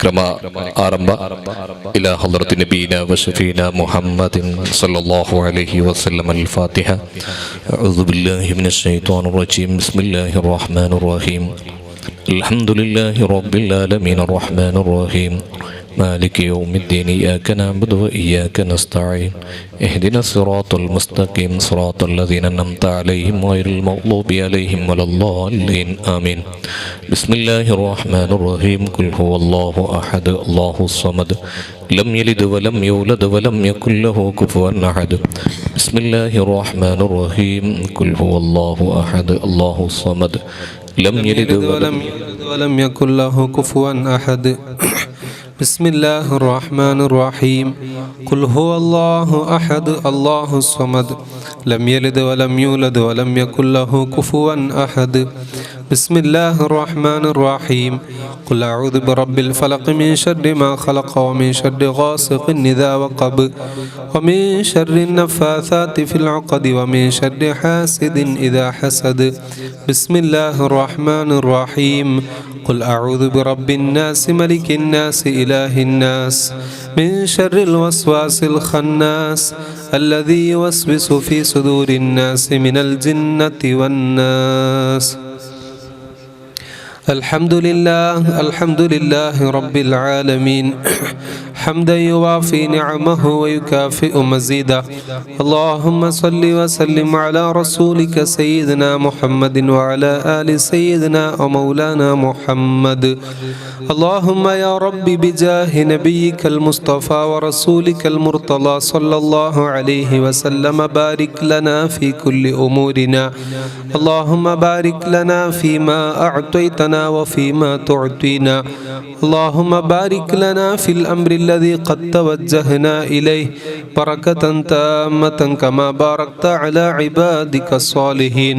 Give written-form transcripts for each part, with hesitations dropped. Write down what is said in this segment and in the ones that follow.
ಕಾರ್ಯಕ್ರಮ ಆರಂಭ. ಇಲಾ ಹضرة ನಬೀನಾ ವ ಶಫೀನಾ ಮುಹಮ್ಮದಿನ್ ಸಲ್ಲಲ್ಲಾಹು ಅಲೈಹಿ ವಸಲ್ಲಂ. ಅಲ್-ಫಾತಿಹ. ಅಊಜು ಬಿಲ್ಲಾಹಿ ಮಿನಶ್ ಶೈತಾನಿರ್ ರಜೀಮ್. ಬಿಸ್ಮಿಲ್ಲಾಹಿರ್ ರಹ್ಮಾನಿರ್ ರಹೀಮ್. ಅಲ್ಹಮ್ದುಲಿಲ್ಲಾಹಿ ರಬ್ಬಿಲ್ ಆಲಮೀನ್ ಅರ್-ರಹ್ಮಾನಿರ್ ರಹೀಮ್. مالك يوم الدين إياك نعبد وإياك نستعين اهدنا الصراط المستقيم صراط الذين أنعمت عليهم غير المغضوب عليهم ولا الضالين آمين. بسم الله الرحمن الرحيم. قل هو الله أحد الله الصمد لم يلد ولم يولد ولم يكن له كفوا أحد. بسم الله الرحمن الرحيم. قل هو الله أحد الله الصمد لم يلد ولم يكن له كفوا أحد. بسم الله الرحمن الرحيم. قل هو الله أحد الله الصمد لم يلد ولم يولد ولم يكن له كفوا أحد. بسم الله الرحمن الرحيم. قل أعوذ برب الفلق من شر ما خلق ومن شر غاسق إذا وقب ومن شر النفاثات في العقد ومن شر حاسد إذا حسد. بسم الله الرحمن الرحيم. قل أعوذ برب الناس ملك الناس إله الناس من شر الوسواس الخناس الذي يوسوس في صدور الناس من الجنة والناس. الحمد لله رب العالمين حمدا يوافي نعمه ويكافئ مزيدا. اللهم صل وسلم على رسولك سيدنا محمد وعلى آل سيدنا ومولانا محمد. اللهم يا رب بجاه نبيك المصطفى ورسولك المرتضى صلى الله عليه وسلم بارك لنا في كل أمورنا. اللهم بارك لنا فيما أعطيتنا وفيما تعطينا. اللهم بارك لنا في الأمر الذي قد توجهنا إليه بركة تامة كما باركت على عبادك الصالحين.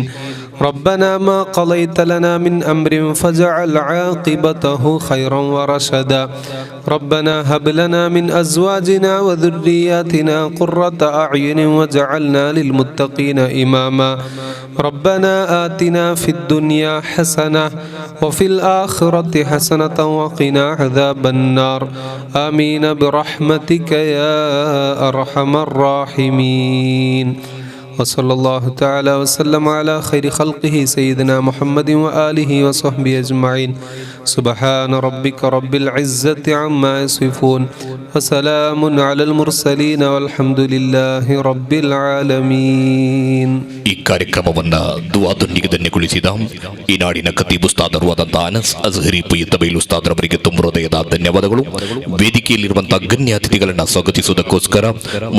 ربنا ما قضيت لنا من أمر فاجعل عاقبته خيرا ورشدا. ربنا هب لنا من أزواجنا وذرياتنا قرة أعين واجعلنا للمتقين إماما. ربنا آتنا في الدنيا حسنة وفي الآخرة حسنة وقنا عذاب النار. آمين برحمتك يا أرحم الراحمين. وصلى الله تعالى وسلم على خير خلقه سيدنا محمد وآله وصحبه أجمعين. سبحان ربك رب العزة عما يصفون وسلام على المرسلين والحمد لله رب العالمين. ಈ ಕಾರ್ಯಕ್ರಮವನ್ನು ದುವಾದೊಂದಿಗೆ ಈ ನಾಡಿನ ಖತೀಬ್ ಉಸ್ತಾದರು ಆದಂತಹ ಅನಸ್ ಅಜ್ಹರಿ ಪುಯ್ಯತಬೈಲ್ ಉಸ್ತಾದರವರಿಗೆ ತುಂಬ ಹೃದಯದ ಧನ್ಯವಾದಗಳು. ವೇದಿಕೆಯಲ್ಲಿರುವಂತಹ ಗಣ್ಯ ಅತಿಥಿಗಳನ್ನು ಸ್ವಾಗತಿಸುವುದಕ್ಕೋಸ್ಕರ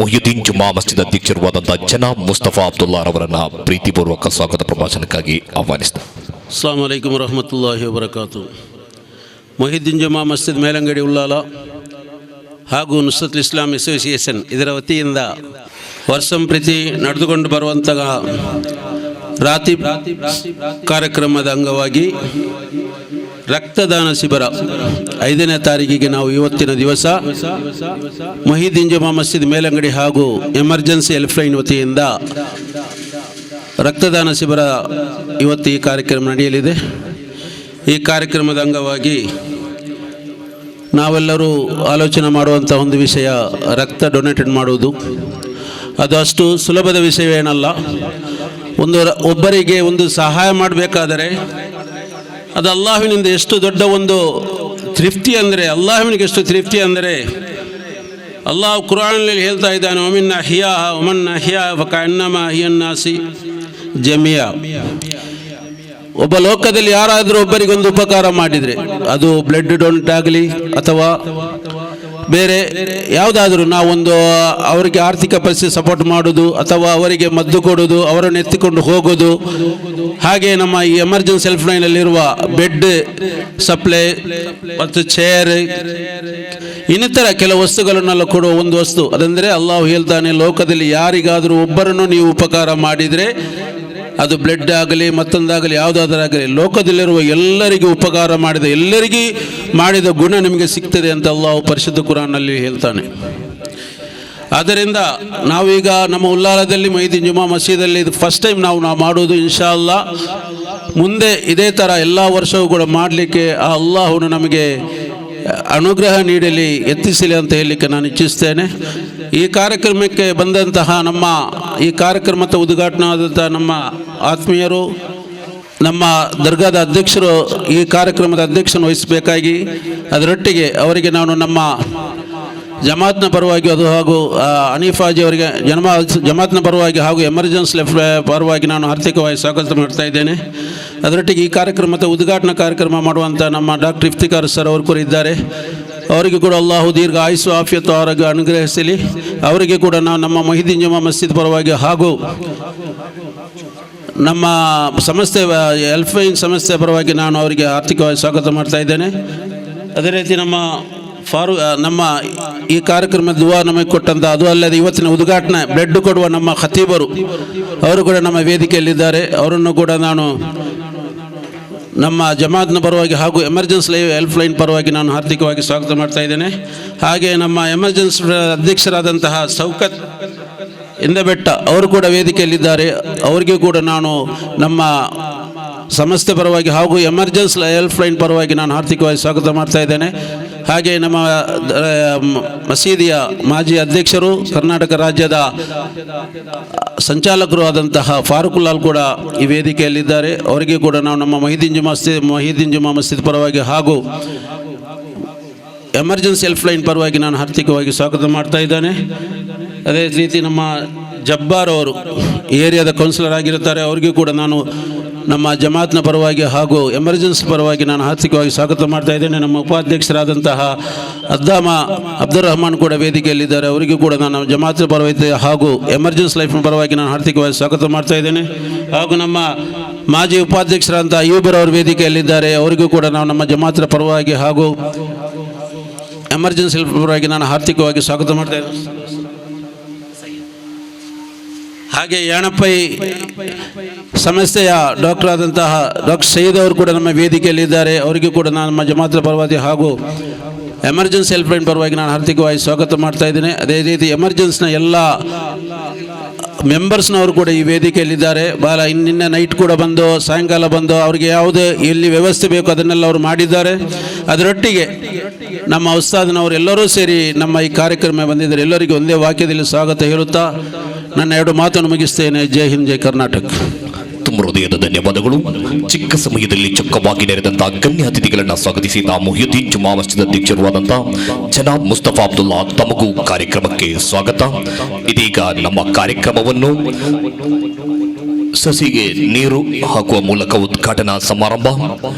ಮೊಹಿಯುದ್ದೀನ್ ಜುಮಾ ಮಸ್ಜಿದ್ ಅಧ್ಯಕ್ಷರುವಾದಂತಹ ಜನಾಬ್ ಮುಸ್ತಫಾ ಅಬ್ದುಲ್ಲಾ ಅವರನ್ನು ಪ್ರೀತಿಪೂರ್ವಕ ಸ್ವಾಗತ ಪ್ರಭಾಷಣಕ್ಕಾಗಿ ಆಹ್ವಾನಿಸಿದ್ದಾರೆ. ಅಸ್ಸಲಾಮು ಅಲೈಕುಂ ವರಹಮತುಲ್ಲಾಹಿ ವಬರಕಾತು. ಮೊಹಿಯುದ್ದೀನ್ ಜುಮಾ ಮಸ್ಜಿದ್ ಮೇಲಂಗಡಿ ಉಳ್ಳಾಲ ಹಾಗೂ ನುಸ್ರತ್ ಇಸ್ಲಾಂ ಅಸೋಸಿಯೇಷನ್ ಇದರ ವತಿಯಿಂದ ವರ್ಷಂಪ್ರತಿ ನಡೆದುಕೊಂಡು ಬರುವಂತಹ ರಾತಿ ಕಾರ್ಯಕ್ರಮದ ಅಂಗವಾಗಿ ರಕ್ತದಾನ ಶಿಬಿರ 5ನೇ ತಾರೀಕಿಗೆ ನಾವು ಇವತ್ತಿನ ದಿವಸ ಮೊಹಿಯುದ್ದೀನ್ ಜುಮಾ ಮಸ್ಜಿದ್ ಮೇಲಂಗಡಿ ಹಾಗೂ ಎಮರ್ಜೆನ್ಸಿ ಹೆಲ್ಪ್ಲೈನ್ ವತಿಯಿಂದ ರಕ್ತದಾನ ಶಿಬಿರ ಇವತ್ತು ಈ ಕಾರ್ಯಕ್ರಮ ನಡೆಯಲಿದೆ. ಈ ಕಾರ್ಯಕ್ರಮದ ಅಂಗವಾಗಿ ನಾವೆಲ್ಲರೂ ಆಲೋಚನೆ ಮಾಡುವಂಥ ಒಂದು ವಿಷಯ ರಕ್ತ ಡೊನೇಟೆಡ್ ಮಾಡುವುದು. ಅದು ಅಷ್ಟು ಸುಲಭದ ವಿಷಯವೇನಲ್ಲ. ಒಬ್ಬರಿಗೆ ಒಂದು ಸಹಾಯ ಮಾಡಬೇಕಾದರೆ ಅದು ಅಲ್ಲಾಹ್ವಿನಿಂದ ಎಷ್ಟು ದೊಡ್ಡ ಒಂದು ತೃಪ್ತಿ ಅಂದರೆ, ಅಲ್ಲಾಹ್ವಿನಿಗೆ ಎಷ್ಟು ತೃಪ್ತಿ ಅಂದರೆ, ಅಲ್ಲಾಹ್ ಕುರಾನ್ನಲ್ಲಿ ಹೇಳ್ತಾ ಇದ್ದಾನೆ, ಒಮಿನ್ ಅಹಿಯಾ ಒಮನ್ ಅಹಿಯಾ ಫಕಅನ್ನಮಾ ಹಿಯನ್ನಾಸಿ ಜಮಿಯಾ. ಒಬ್ಬ ಲೋಕದಲ್ಲಿ ಯಾರಾದರೂ ಒಬ್ಬರಿಗೊಂದು ಉಪಕಾರ ಮಾಡಿದರೆ, ಅದು ಬ್ಲಡ್ ಡೊನೇಟ್ ಆಗಲಿ ಅಥವಾ ಬೇರೆ ಯಾವುದಾದ್ರೂ, ನಾವೊಂದು ಅವರಿಗೆ ಆರ್ಥಿಕ ಪರಿಸ್ಥಿತಿ ಸಪೋರ್ಟ್ ಮಾಡೋದು ಅಥವಾ ಅವರಿಗೆ ಮದ್ದು ಕೊಡೋದು, ಅವರನ್ನು ಎತ್ತಿಕೊಂಡು ಹೋಗೋದು, ಹಾಗೆ ನಮ್ಮ ಈ ಎಮರ್ಜೆನ್ಸಿ ಹೆಲ್ಪ್ ಲೈನಲ್ಲಿರುವ ಬೆಡ್ ಸಪ್ಲೈ ಮತ್ತು ಚೇರ್ ಇನ್ನಿತರ ಕೆಲವು ವಸ್ತುಗಳನ್ನೆಲ್ಲ ಕೊಡುವ ಒಂದು ವಸ್ತು. ಅದಂದರೆ ಅಲ್ಲಾಹ್ ಹೇಳ್ತಾನೆ, ಲೋಕದಲ್ಲಿ ಯಾರಿಗಾದರೂ ಒಬ್ಬರನ್ನು ನೀವು ಉಪಕಾರ ಮಾಡಿದರೆ, ಅದು ಬ್ಲಡ್ ಆಗಲಿ ಮತ್ತೊಂದಾಗಲಿ ಯಾವುದಾದರಾಗಲಿ, ಲೋಕದಲ್ಲಿರುವ ಎಲ್ಲರಿಗೂ ಉಪಕಾರ ಮಾಡಿದ ಎಲ್ಲರಿಗೂ ಮಾಡಿದ ಗುಣ ನಿಮಗೆ ಸಿಗ್ತದೆ ಅಂತ ಅಲ್ಲಾಹ್ ಪರಿಶುದ್ಧ ಕುರಾನ್ನಲ್ಲಿ ಹೇಳ್ತಾನೆ. ಆದ್ದರಿಂದ ನಾವೀಗ ನಮ್ಮ ಉಲ್ಲಾಲದಲ್ಲಿ ಮೊಹಿಯುದ್ದೀನ್ ಜುಮಾ ಮಸೀದಲ್ಲಿ ಇದು ಫಸ್ಟ್ ಟೈಮ್ ನಾವು ಮಾಡೋದು. ಇನ್ಶಾ ಅಲ್ಲಾ ಮುಂದೆ ಇದೇ ಥರ ಎಲ್ಲ ವರ್ಷವೂ ಕೂಡ ಮಾಡಲಿಕ್ಕೆ ಆ ಅಲ್ಲಾಹನು ನಮಗೆ ಅನುಗ್ರಹ ನೀಡಲಿ, ಎತ್ತಿಸಲಿ ಅಂತ ಹೇಳಲಿಕ್ಕೆ ನಾನು ಇಚ್ಛಿಸ್ತೇನೆ. ಈ ಕಾರ್ಯಕ್ರಮಕ್ಕೆ ಬಂದಂತಹ ಈ ಕಾರ್ಯಕ್ರಮದ ಉದ್ಘಾಟನೆ ಆದಂಥ ನಮ್ಮ ಆತ್ಮೀಯರು, ನಮ್ಮ ದರ್ಗಾದ ಅಧ್ಯಕ್ಷರು ಈ ಕಾರ್ಯಕ್ರಮದ ಅಧ್ಯಕ್ಷನ ವಹಿಸಬೇಕಾಗಿ, ಅದರೊಟ್ಟಿಗೆ ಅವರಿಗೆ ನಾನು ನಮ್ಮ ಜಮಾತ್ನ ಪರವಾಗಿ ಹಾಗೂ ಹನೀಫಾಜಿ ಅವರಿಗೆ ಜಮಾತ್ನ ಪರವಾಗಿ ಹಾಗೂ ಎಮರ್ಜೆನ್ಸಿ ಪರವಾಗಿ ನಾನು ಆರ್ಥಿಕವಾಗಿ ಸ್ವಾಗತ ಮಾಡ್ತಾ ಇದ್ದೇನೆ. ಅದರೊಟ್ಟಿಗೆ ಈ ಕಾರ್ಯಕ್ರಮದ ಉದ್ಘಾಟನಾ ಕಾರ್ಯಕ್ರಮ ಮಾಡುವಂಥ ನಮ್ಮ ಡಾಕ್ಟರ್ ಇಫ್ತಿಕಾರ್ ಸರ್ ಅವರು ಕೂಡ ಇದ್ದಾರೆ. ಅವರಿಗೆ ಕೂಡ ಅಲ್ಲಾಹು ದೀರ್ಘ ಆಯುಸ್ಸು ಆಫಿಯತ್ತು ಆರೋಗ್ಯ ಅನುಗ್ರಹಿಸಲಿ. ಅವರಿಗೆ ಕೂಡ ನಾವು ನಮ್ಮ ಮೊಹಿದ್ದೀನ್ ಜುಮಾ ಮಸ್ಜಿದ್ ಪರವಾಗಿ ಹಾಗೂ ನಮ್ಮ ಸಂಸ್ಥೆ ಹೆಲ್ಪ್ಲೈನ್ ಸಂಸ್ಥೆ ಪರವಾಗಿ ನಾನು ಅವರಿಗೆ ಆರ್ಥಿಕವಾಗಿ ಸ್ವಾಗತ ಮಾಡ್ತಾ ಇದ್ದೇನೆ. ಅದೇ ರೀತಿ ನಮ್ಮ ಈ ಕಾರ್ಯಕ್ರಮದ ದುವಾ ನಮಗೆ ಕೊಟ್ಟಂಥ, ಅದು ಅಲ್ಲದೆ ಇವತ್ತಿನ ಉದ್ಘಾಟನೆ ಬ್ಲೆಡ್ ಕೊಡುವ ನಮ್ಮ ಖತೀಬರು ಅವರು ಕೂಡ ನಮ್ಮ ವೇದಿಕೆಯಲ್ಲಿದ್ದಾರೆ. ಅವರನ್ನು ಕೂಡ ನಾನು ನಮ್ಮ ಜಮಾತ್ನ ಪರವಾಗಿ ಹಾಗೂ ಎಮರ್ಜೆನ್ಸಿ ಹೆಲ್ಪ್ಲೈನ್ ಪರವಾಗಿ ನಾನು ಆರ್ಥಿಕವಾಗಿ ಸ್ವಾಗತ ಮಾಡ್ತಾ ಇದ್ದೇನೆ. ಹಾಗೆ ನಮ್ಮ ಎಮರ್ಜೆನ್ಸಿ ಅಧ್ಯಕ್ಷರಾದಂತಹ ಸೌಕತ್ ಇಂದಬೆಟ್ಟ ಅವರು ಕೂಡ ವೇದಿಕೆಯಲ್ಲಿದ್ದಾರೆ. ಅವರಿಗೆ ಕೂಡ ನಾನು ನಮ್ಮ ಸಂಸ್ಥೆ ಪರವಾಗಿ ಹಾಗೂ ಎಮರ್ಜೆನ್ಸಿ ಹೆಲ್ಪ್ಲೈನ್ ಪರವಾಗಿ ನಾನು ಆರ್ಥಿಕವಾಗಿ ಸ್ವಾಗತ ಮಾಡ್ತಾ ಇದ್ದೇನೆ. ಹಾಗೆ ನಮ್ಮ ಮಸೀದಿಯ ಮಾಜಿ ಅಧ್ಯಕ್ಷರು, ಕರ್ನಾಟಕ ರಾಜ್ಯದ ಸಂಚಾಲಕರು ಆದಂತಹ ಫಾರೂಕುಲ್ಲಾಲ್ ಕೂಡ ಈ ವೇದಿಕೆಯಲ್ಲಿದ್ದಾರೆ. ಅವರಿಗೆ ಕೂಡ ನಾವು ನಮ್ಮ ಮೊಹಿದ್ದೀನ್ ಜುಮಾ ಮಸ್ಜಿದ್ ಪರವಾಗಿ ಹಾಗೂ ಎಮರ್ಜೆನ್ಸಿ ಹೆಲ್ಪ್ಲೈನ್ ಪರವಾಗಿ ನಾನು ಆರ್ಥಿಕವಾಗಿ ಸ್ವಾಗತ ಮಾಡ್ತಾ ಇದ್ದೇನೆ. ಅದೇ ರೀತಿ ನಮ್ಮ ಜಬ್ಬಾರ್ ಅವರು ಏರಿಯಾದ ಕೌನ್ಸಿಲರ್ ಆಗಿರುತ್ತಾರೆ. ಅವರಿಗೂ ಕೂಡ ನಾನು ನಮ್ಮ ಜಮಾತ್ನ ಪರವಾಗಿ ಹಾಗೂ ಎಮರ್ಜೆನ್ಸಿ ಪರವಾಗಿ ನಾನು ಆರ್ಥಿಕವಾಗಿ ಸ್ವಾಗತ ಮಾಡ್ತಾ ಇದ್ದೇನೆ. ನಮ್ಮ ಉಪಾಧ್ಯಕ್ಷರಾದಂತಹ ಅದ್ದಾಮ ಅಬ್ದುಲ್ ರಹಮಾನ್ ಕೂಡ ವೇದಿಕೆಯಲ್ಲಿದ್ದಾರೆ. ಅವರಿಗೂ ಕೂಡ ನಾನು ಜಮಾತ್ನ ಪರವಾಗಿ ಹಾಗೂ ಎಮರ್ಜೆನ್ಸಿ ಲೈಫ್ನ ಪರವಾಗಿ ನಾನು ಆರ್ಥಿಕವಾಗಿ ಸ್ವಾಗತ ಮಾಡ್ತಾ ಇದ್ದೇನೆ. ಹಾಗೂ ನಮ್ಮ ಮಾಜಿ ಉಪಾಧ್ಯಕ್ಷರಾದಂಥ ಅಯ್ಯೂಬರ್ ಅವರು ವೇದಿಕೆಯಲ್ಲಿದ್ದಾರೆ. ಅವರಿಗೂ ಕೂಡ ನಾವು ನಮ್ಮ ಜಮಾತ್ನ ಪರವಾಗಿ ಹಾಗೂ ಎಮರ್ಜೆನ್ಸಿ ಪರವಾಗಿ ನಾನು ಆರ್ಥಿಕವಾಗಿ ಸ್ವಾಗತ ಮಾಡ್ತಾ ಇದ್ದೇನೆ. ಹಾಗೆ ಯಾಣಪ್ಪೈ ಸಂಸ್ಥೆಯ ಡಾಕ್ಟರ್ ಆದಂತಹ ಡಾಕ್ಟರ್ ಸೈಯದ್ ಅವರು ಕೂಡ ನಮ್ಮ ವೇದಿಕೆಯಲ್ಲಿದ್ದಾರೆ. ಅವರಿಗೂ ಕೂಡ ನಾನು ನಮ್ಮ ಜಮಾತ್ನ ಪರವಾಗಿ ಹಾಗೂ ಎಮರ್ಜೆನ್ಸಿ ಹೆಲ್ಪ್ಲೈನ್ ಪರವಾಗಿ ನಾನು ಆರ್ಥಿಕವಾಗಿ ಸ್ವಾಗತ ಮಾಡ್ತಾ ಇದ್ದೇನೆ. ಅದೇ ರೀತಿ ಎಮರ್ಜೆನ್ಸಿನ ಎಲ್ಲ ಮೆಂಬರ್ಸ್ನವರು ಕೂಡ ಈ ವೇದಿಕೆಯಲ್ಲಿದ್ದಾರೆ. ನಿನ್ನೆ ನೈಟ್ ಕೂಡ ಬಂದು ಸಾಯಂಕಾಲ ಬಂದು ಅವರಿಗೆ ಯಾವುದೇ ಎಲ್ಲಿ ವ್ಯವಸ್ಥೆ ಬೇಕು ಅದನ್ನೆಲ್ಲ ಅವರು ಮಾಡಿದ್ದಾರೆ. ಅದರೊಟ್ಟಿಗೆ ನಮ್ಮ ಉಸ್ತಾದ್ನವರು ಎಲ್ಲರೂ ಸೇರಿ ನಮ್ಮ ಈ ಕಾರ್ಯಕ್ರಮ ಬಂದಿದ್ದಾರೆ. ಎಲ್ಲರಿಗೂ ಒಂದೇ ವಾಕ್ಯದಲ್ಲಿ ಸ್ವಾಗತ ಹೇಳುತ್ತಾ ನನ್ನ 2 ಮಾತನ್ನು ಮುಗಿಸ್ತೇನೆ. ಜೈ ಹಿಂದ್, ಜೈ ಕರ್ನಾಟಕ. ತುಂಬ ಹೃದಯದ ಧನ್ಯವಾದಗಳು. ಚಿಕ್ಕ ಸಮಯದಲ್ಲಿ ಚೊಕ್ಕವಾಗಿ ನೆರೆದಂತಹ ಗಣ್ಯ ಅತಿಥಿಗಳನ್ನು ಸ್ವಾಗತಿಸಿದ ಮೊಹಿದ್ದೀನ್ ಜುಮಾ ಮಸ್ಜಿದ್ ಅಧ್ಯಕ್ಷರಾದಂತಹ ಜನಾಬ್ ಮುಸ್ತಫಾ ಅಬ್ದುಲ್ಲಾ ತಮಗೂ ಕಾರ್ಯಕ್ರಮಕ್ಕೆ ಸ್ವಾಗತ. ಇದೀಗ ನಮ್ಮ ಕಾರ್ಯಕ್ರಮವನ್ನು ಸಸಿಗೆ ನೀರು ಹಾಕುವ ಮೂಲಕ ಉದ್ಘಾಟನಾ ಸಮಾರಂಭ.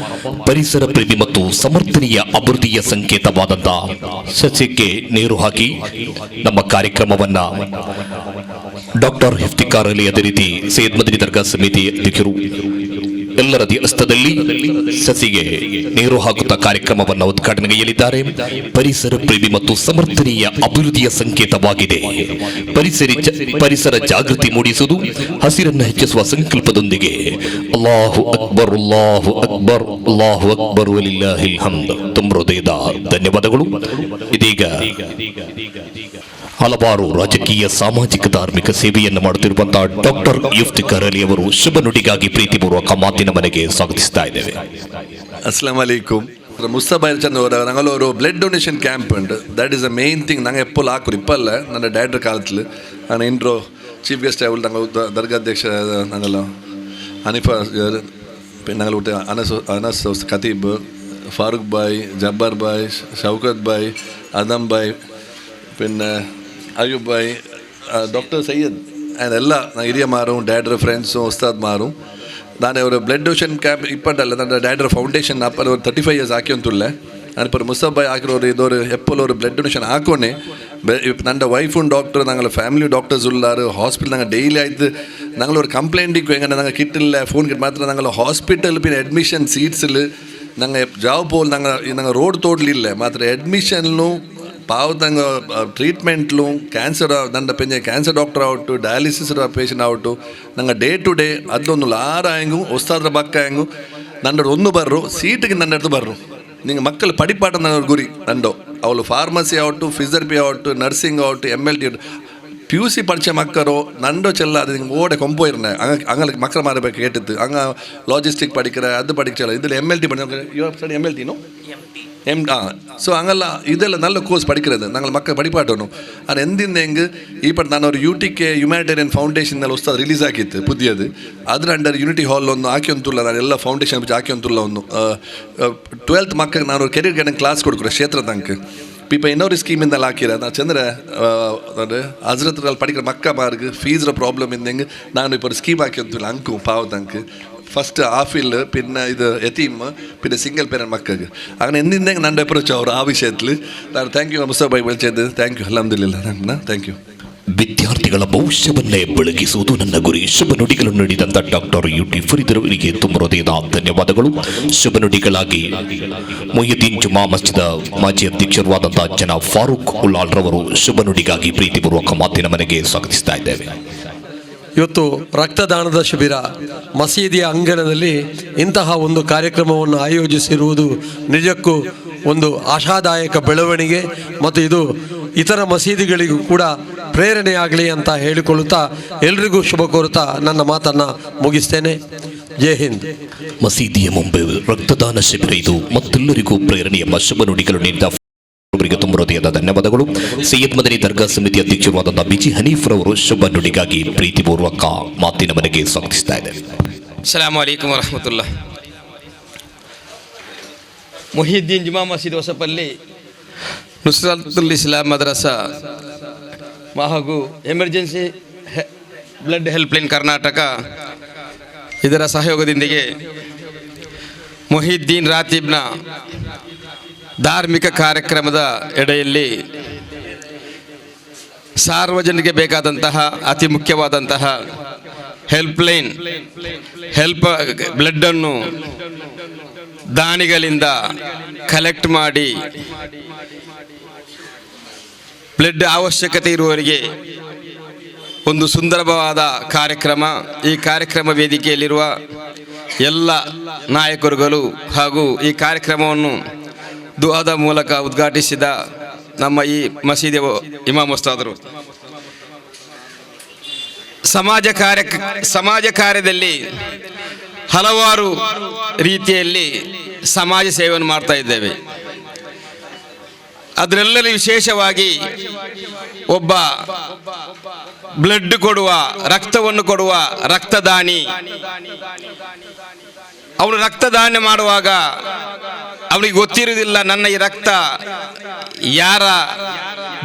ಪರಿಸರ ಪ್ರೇಮಿ ಮತ್ತು ಸಮರ್ಥನೀಯ ಅಭಿವೃದ್ಧಿಯ ಸಂಕೇತವಾದಂತಹ ಸಸ್ಯಕ್ಕೆ ನೀರು ಹಾಕಿ ನಮ್ಮ ಕಾರ್ಯಕ್ರಮವನ್ನ ಡಾಕ್ಟರ್ ಇಫ್ತಿಕಾರ್ ಅಲಿ, ಅದೇ ರೀತಿ ಸೈಯದ್ ಮದನಿ ದರ್ಗಾ ಸಮಿತಿ ಅಧ್ಯಕ್ಷರು ಎಲ್ಲರ ಹಸ್ತದಲ್ಲಿ ಸಸಿಗೆ ನೀರು ಹಾಕುತ್ತಾ ಕಾರ್ಯಕ್ರಮವನ್ನು ಉದ್ಘಾಟನೆಗೈಯಲಿದ್ದಾರೆ. ಪರಿಸರ ಪ್ರೇಮಿ ಮತ್ತು ಸಮರ್ಥನೀಯ ಅಭಿವೃದ್ಧಿಯ ಸಂಕೇತವಾಗಿದೆ. ಪರಿಸರ ಜಾಗೃತಿ ಮೂಡಿಸುವುದು, ಹಸಿರನ್ನು ಹೆಚ್ಚಿಸುವ ಸಂಕಲ್ಪದೊಂದಿಗೆ ಅಲ್ಲಾಹು ಅಕ್ಬರ್, ಅಲ್ಲಾಹು ಅಕ್ಬರ್, ಅಲ್ಲಾಹು ಅಕ್ಬರ್ ವಲಿಲ್ಲಾಹಿಲ್ ಹಮ್ದ್. ತುಂಬ ಹೃದಯದ ಧನ್ಯವಾದಗಳು. ಇದೀಗ ಹಲವಾರು ರಾಜಕೀಯ, ಸಾಮಾಜಿಕ, ಧಾರ್ಮಿಕ ಸೇವೆಯನ್ನು ಮಾಡುತ್ತಿರುವಂತಹ ಡಾಕ್ಟರ್ ಇಫ್ತಿಕಾರ್ ಅಲಿ ಅವರು ಶುಭ ನುಡಿಗಾಗಿ ಪ್ರೀತಿಪೂರ್ವಕ ಮಾತಿನ ಮನೆಗೆ ಸ್ವಾಗತಿಸ್ತಾ ಇದ್ದೇವೆ. ಅಸ್ಸಲಾಮ್ ಅಲೈಕುಮ್. ಮುಸ್ತಫಾ ಚಂದ್ರ ഞങ്ങൾ ഒരു ബ്ലഡ് ഡൊണേഷൻ ക്യാമ്പ് ഉണ്ട്. That is A main thing. ഞങ്ങൾ എപ്പോഴും ആക്കും. ഇപ്പല്ല ನನ್ನ ഡയറക്ടർ കാലത്തിൽ ആണ് ഇൻട്രോ ചീഫ് ഗസ്റ്റ് ആവുള്ള ഞങ്ങൾ ദർഗാധ്യക്ഷ ഞങ്ങളോ ഹനീഫ, പിന്നെ ഞങ്ങളുടെ അനസ് ഖതീബ്, ഫാറൂഖ് ഭായ്, ജബ്ബാർ ഭായ്, ഷൗക്കത്ത് ഭായ്, അദം ഭായ്, പിന്നെ അയ്യൂബ് ഭായ്, ഡോക്ടർ സയ്യദ് ആൻഡ് എല്ലാ ಹಿರಿಯಮಾರು, ಡೈರೆಕ್ಟರ್ ಫ್ರೆಂಡ್ಸು, ಉಸ್ತಾದ್ಮಾರು. ನಾನು ഒരു ബ്ലഡ് ഡൊണേഷൻ ക്യാമ്പ് ഇപ്പോഴല്ല, ನನ್ನ ಡೈರೆಕ್ಟರ್ ಫೌಂಡೇಶನ್ ಅಪ್ಪ ഒരു 35 years ആക്കിയൊന്നുമില്ല. ഞാനിപ്പോൾ മുസ്തഫ ഭായ് ആക്കിയൊരു ഇതൊരു എപ്പോഴും ഒരു ബ്ലഡ് ഡൊണേഷൻ ആക്കോണേ. ನನ್ನ ವೈಫും ഡോക്ടർ, ഞങ്ങൾ ഫാമിലി ഡോക്ടേഴ്സ് ഉള്ളാറ് ഹോസ്പിറ്റൽ. ഞങ്ങൾ ഡെയിലി ആയിട്ട് ഞങ്ങളൊരു കംപ്ലൈൻറ്റ് എങ്ങനെ ഞങ്ങൾ കിട്ടില്ല, ഫോൺ കിട്ടി മാത്രം ഞങ്ങൾ ഹോസ്പിറ്റലിൽ പിന്നെ അഡ്മിഷൻ സീറ്റ്സിൽ ഞങ്ങൾ ജാവ് പോലെ ഞങ്ങൾ റോഡ് തോടലില്ല മാത്രം അഡ്മിഷനിലും ಪಾವತಂಗ ಟ್ರೀಟ್ಮೆಂಟ್ಲು ಕ್ಯಾನ್ಸರ್ ನನ್ನ ಪೆಂಜೆ ಕ್ಯಾನ್ಸರ್ ಡಾಕ್ಟರ್ ಆವಟ್ಟು, ಡಯಾಲಿಸಿಸ್ ಪೇಷಂಟ್ ಆವಟ್ಟು ನಂಗೆ ಡೇ ಟು ಡೇ ಅದೊಂದು ಆರಾಯಂಗು ಹೊಸ್ತಾದ್ರ ಬಕ್ಕಾಯಂಗು ನನ್ನ ಒಂದು ಬರ್ರು ಸೀಟಿಗೆ ನನ್ನ ಹಿಡ್ದು ಬರ್ರು. ನಿಂಗೆ ಮಕ್ಕಳು ಪಡಿಪಾಟ ನನ್ನ ಗುರಿ ನಂದು. ಅವಳು ಫಾರ್ಮಸಿ ಆವಟ್ಟು, ಫಿಸಿಯೋಥೆರಪಿ ಆವಟ್ಟು, ನರ್ಸಿಂಗ್ ಆವಟ್ಟು, MLT PUC படித்த மக்கரோ நண்டோ செல்லாது நீங்கள் ஓட கொம்போயிருந்தேன். அங்கே மக்கள் மாற கேட்டுது. அங்கே லாஜிஸ்டிக் படிக்கிற அது படிக்கல. இதில் MLT பண்ணி MLT ஸோ அங்கெல்லாம் இதெல்லாம் நல்ல கோர்ஸ் படிக்கிறது நாங்கள் மக்கள் படிப்பாட்டணும். ஆனால் எந்திருந்து எங்கே இப்போ நான் ஒரு யூடிகே ஹ್ಯುಮ್ಯಾನಿಟೇರಿಯನ್ ಫೌಂಡೇಶನ್ ಉಸ್ತಾದ್ ರಿಲೀಸ್ ಆಗಿತ್ತು ಪುದಿಯದು ಅದ್ರ ಅಂಡರ್ ಯೂನಿಟಿ ಹಾಲ್ ಒಂದು ಹಾಕಿ ಒಂತುಲ್ಲ ನಾನು ಎಲ್ಲ ಫೌಂಡೇಶನ್ ಬಿಟ್ಟು ಹಾಕಿ ಒಂತುಲ್ಲ ಒಂದು 12th ಮಕ್ಕಳಿಗೆ ನಾನು ಒಂದು ಕೆರಿಯರ್ ಗೈಡೆನ್ಸ್ ಕ್ಲಾಸ್ ಕೊಡ್ಕೊರೆ ಕ್ಷೇತ್ರ ತನಕ இப்போ இன்னொரு ஸ்கீமிந்தால் ஆக்கிற நான் செந்திர ஹசரத்தில் படிக்கிற மக்கா மாருக்கு ஃபீஸில் ப்ராப்ளம் இருந்தேங்க நான் இப்போ ஒரு ஸ்கீம் ஆக்கி வந்துள்ள அங்கும் பாவத்தங்கு ಫಸ್ಟ್ ಆಫಿಲ್ ಪಿನ್ನ ಇದು ಯತೀಮ್ ಪಿನ್ನ ಸಿಂಗಲ್ ಪೇರೆಂಟ್ ಮಕ್ಕಳಿಗೆ അങ്ങനെ എന്തിണ്ടെങ്കിൽ ನನ್ನ ಅಪ್ರೋಚ್ ಅವರು ಆ ವಿಷಯത്തിൽ ನಾನು ಥ್ಯಾಂಕ್ ಯು ಮುಸ್ತಾಫ್ ಭಾಯ್ ವಿളിച്ചത് ಥ್ಯಾಂಕ್ ಯು ಅಲ್ಹಮ್ದುಲಿಲ್ಲಾಹ್ ಥ್ಯಾಂಕ್ ಯು. ವಿದ್ಯಾರ್ಥಿಗಳ ಭವಿಷ್ಯವನ್ನೇ ಬೆಳಗಿಸುವುದು ನನ್ನ ಗುರಿ. ಶುಭ ನುಡಿಗಳನ್ನು ನೀಡಿದಂಥ ಡಾಕ್ಟರ್ UT ಫರೀದ್ ಅವರಿಗೆ ತುಂಬ ಹೃದಯದ ಧನ್ಯವಾದಗಳು. ಶುಭ ನುಡಿಗಳಾಗಿ ಮೊಹಿಯುದ್ದೀನ್ ಜುಮಾ ಮಸ್ಜಿದ್ ಮಾಜಿ ಅಧ್ಯಕ್ಷರೂ ಆದಂಥ ಜನಾಬ್ ಫಾರೂಕ್ ಉಲ್ಲಾಲ್ ರವರು ಶುಭ ನುಡಿಗಾಗಿ ಪ್ರೀತಿಪೂರ್ವಕ ಮಾತಿನ ಮನೆಗೆ ಸ್ವಾಗತಿಸ್ತಾ ಇದ್ದೇವೆ. ಇವತ್ತು ರಕ್ತದಾನದ ಶಿಬಿರ ಮಸೀದಿಯ ಅಂಗಣದಲ್ಲಿ ಇಂತಹ ಒಂದು ಕಾರ್ಯಕ್ರಮವನ್ನು ಆಯೋಜಿಸಿರುವುದು ನಿಜಕ್ಕೂ ಒಂದು ಆಶಾದಾಯಕ ಬೆಳವಣಿಗೆ ಮತ್ತು ಇದು ಇತರ ಮಸೀದಿಗಳಿಗೂ ಕೂಡ ಪ್ರೇರಣೆಯಾಗಲಿ ಅಂತ ಹೇಳಿಕೊಳ್ಳುತ್ತಾ ಎಲ್ರಿಗೂ ಶುಭ ಕೋರುತ್ತಾ ನನ್ನ ಮಾತನ್ನು ಮುಗಿಸ್ತೇನೆ. ಜೈ ಹಿಂದ್. ಮಸೀದಿಯ ಮುಂಬೈ ರಕ್ತದಾನ ಶಿಬಿರ ಇದು ಮತ್ತೆಲ್ಲರಿಗೂ ಪ್ರೇರಣೆ ಎಂಬ ಶುಭ ನುಡಿಗಳು ನೀಡಿದ ಅವರಿಗೆ ತುಂಬ ಹೃದಯದ ಧನ್ಯವಾದಗಳು. ಸೈಯದ್ ಮದನಿ ದರ್ಗಾ ಸಮಿತಿ ಅಧ್ಯಕ್ಷರಾದಂಥ ಬಿಜಿ ಹನೀಫ್ ರವರು ಶುಭ ನುಡಿಗಾಗಿ ಪ್ರೀತಿಪೂರ್ವಕ ಮಾತಿನ ಮನೆಗೆ ಸ್ವಾಗತಿಸ್ತಾ ಇದ್ದಾರೆ. ಅಸ್ಸಲಾಮು ಅಲೈಕುಂ ವರಹಮತುಲ್ಲಾಹ್. ಮೊಹಿಯುದ್ದೀನ್ ಜುಮಾ ಮಸೀದ್ ಹೊಸಪಲ್ಲಿ ನುಸ್ರತುಲ್ ಇಸ್ಲಾಂ ಮದ್ರಸಾ ಹಾಗೂ ಎಮರ್ಜೆನ್ಸಿ ಬ್ಲಡ್ ಹೆಲ್ಪ್ಲೈನ್ ಕರ್ನಾಟಕ ಇದರ ಸಹಯೋಗದೊಂದಿಗೆ ಮೊಹಿಯುದ್ದೀನ್ ರಾತೀಬ್ನ ಧಾರ್ಮಿಕ ಕಾರ್ಯಕ್ರಮದ ಎಡೆಯಲ್ಲಿ ಸಾರ್ವಜನಿಕರಿಗೆ ಬೇಕಾದಂತಹ ಅತಿ ಮುಖ್ಯವಾದಂತಹ ಬ್ಲಡ್ಡನ್ನು ದಾನಿಗಳಿಂದ ಕಲೆಕ್ಟ್ ಮಾಡಿ ಬ್ಲಡ್ ಅವಶ್ಯಕತೆ ಇರುವವರಿಗೆ ಒಂದು ಸುಂದರವಾದ ಕಾರ್ಯಕ್ರಮ. ಈ ಕಾರ್ಯಕ್ರಮ ವೇದಿಕೆಯಲ್ಲಿರುವ ಎಲ್ಲ ನಾಯಕರುಗಳು ಹಾಗೂ ಈ ಕಾರ್ಯಕ್ರಮವನ್ನು ದುಆದ ಮೂಲಕ ಉದ್ಘಾಟಿಸಿದ ನಮ್ಮ ಈ ಮಸೀದಿಯ ಇಮಾಮ್ ಉಸ್ತಾದರು, ಸಮಾಜ ಕಾರ್ಯದಲ್ಲಿ ಹಲವಾರು ರೀತಿಯಲ್ಲಿ ಸಮಾಜ ಸೇವೆಯನ್ನು ಮಾಡ್ತಾ ಇದ್ದೇವೆ. ಅದರೆಲ್ಲರೂ ವಿಶೇಷವಾಗಿ ಒಬ್ಬ ಬ್ಲಡ್ ಕೊಡುವ, ರಕ್ತವನ್ನು ಕೊಡುವ ರಕ್ತದಾನಿ, ಅವನು ರಕ್ತದಾನ ಮಾಡುವಾಗ ಅವನಿಗೆ ಗೊತ್ತಿರುವುದಿಲ್ಲ ನನ್ನ ಈ ರಕ್ತ ಯಾರ